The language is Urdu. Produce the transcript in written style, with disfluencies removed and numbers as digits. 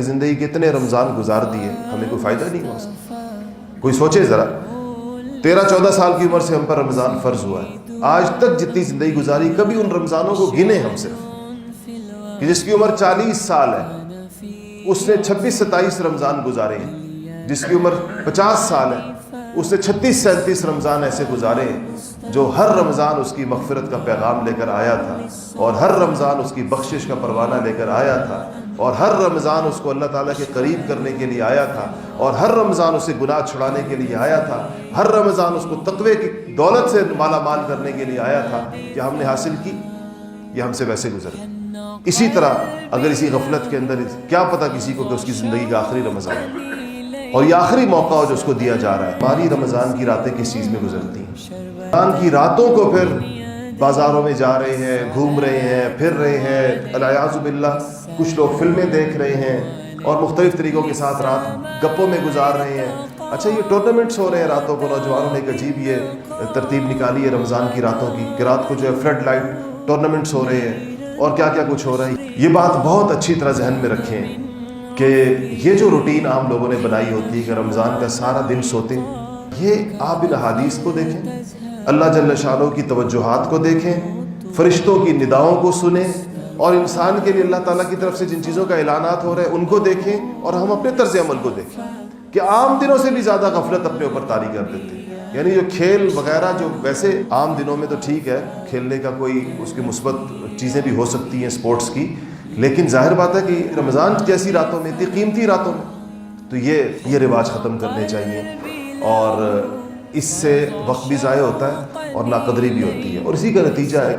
زندگی کے اتنے رمضان گزار دیے، ہمیں کوئی فائدہ نہیں ہوا اس کا۔ کوئی سوچے ذرا، 13-14 سال کی عمر سے ہم پر رمضان فرض ہوا ہے، آج تک جتنی زندگی گزاری کبھی ان رمضانوں کو گنے ہم صرف، کہ جس کی عمر 40 سال ہے اس نے 26-27 رمضان گزارے ہیں، جس کی عمر 50 سال ہے اس نے 36-37 رمضان ایسے گزارے ہیں جو ہر رمضان اس کی مغفرت کا پیغام لے کر آیا تھا، اور ہر رمضان اس کی بخشش کا پروانہ لے کر آیا تھا، اور ہر رمضان اس کو اللہ تعالیٰ کے قریب کرنے کے لیے آیا تھا، اور ہر رمضان اسے گناہ چھڑانے کے لیے آیا تھا، ہر رمضان اس کو تقوی کی دولت سے مالا مال کرنے کے لیے آیا تھا کہ ہم نے حاصل کی، یہ ہم سے ویسے گزر گئی۔ اسی طرح اگر اسی غفلت کے اندر کیا پتہ کسی کو کہ اس کی زندگی کا آخری رمضان ہے اور یہ آخری موقع ہو جو اس کو دیا جا رہا ہے۔ ہماری رمضان کی راتیں کس چیز میں گزرتی ہیں؟ رمضان کی راتوں کو پھر بازاروں میں جا رہے ہیں، گھوم رہے ہیں، پھر رہے ہیں، الیاذ باللہ کچھ لوگ فلمیں دیکھ رہے ہیں اور مختلف طریقوں کے ساتھ رات گپوں میں گزار رہے ہیں۔ اچھا، یہ ٹورنامنٹس ہو رہے ہیں راتوں کو، نوجوانوں نے ایک عجیب یہ ترتیب نکالی ہے رمضان کی راتوں کی کہ رات کو جو ہے فلڈ لائٹ ٹورنامنٹس ہو رہے ہیں اور کیا کیا کچھ ہو رہا ہے۔ یہ بات بہت اچھی طرح ذہن میں رکھیں کہ یہ جو روٹین عام لوگوں نے بنائی ہوتی ہے کہ رمضان کا سارا دن سوتے ہیں، یہ آپ ان احادیث کو دیکھیں، اللہ جل شانہ کی توجہات کو دیکھیں، فرشتوں کی نداؤں کو سنیں، اور انسان کے لیے اللہ تعالیٰ کی طرف سے جن چیزوں کا اعلانات ہو رہے ہیں ان کو دیکھیں، اور ہم اپنے طرز عمل کو دیکھیں کہ عام دنوں سے بھی زیادہ غفلت اپنے اوپر طاری کر دیتے ہیں۔ یعنی جو کھیل وغیرہ جو ویسے عام دنوں میں تو ٹھیک ہے، کھیلنے کا کوئی اس کی مثبت چیزیں بھی ہو سکتی ہیں سپورٹس کی، لیکن ظاہر بات ہے کہ رمضان جیسی راتوں میں، اتنی قیمتی راتوں میں تو یہ رواج ختم کرنے چاہیے، اور اس سے وقت بھی ضائع ہوتا ہے اور ناقدری بھی ہوتی ہے، اور اسی کا نتیجہ ہے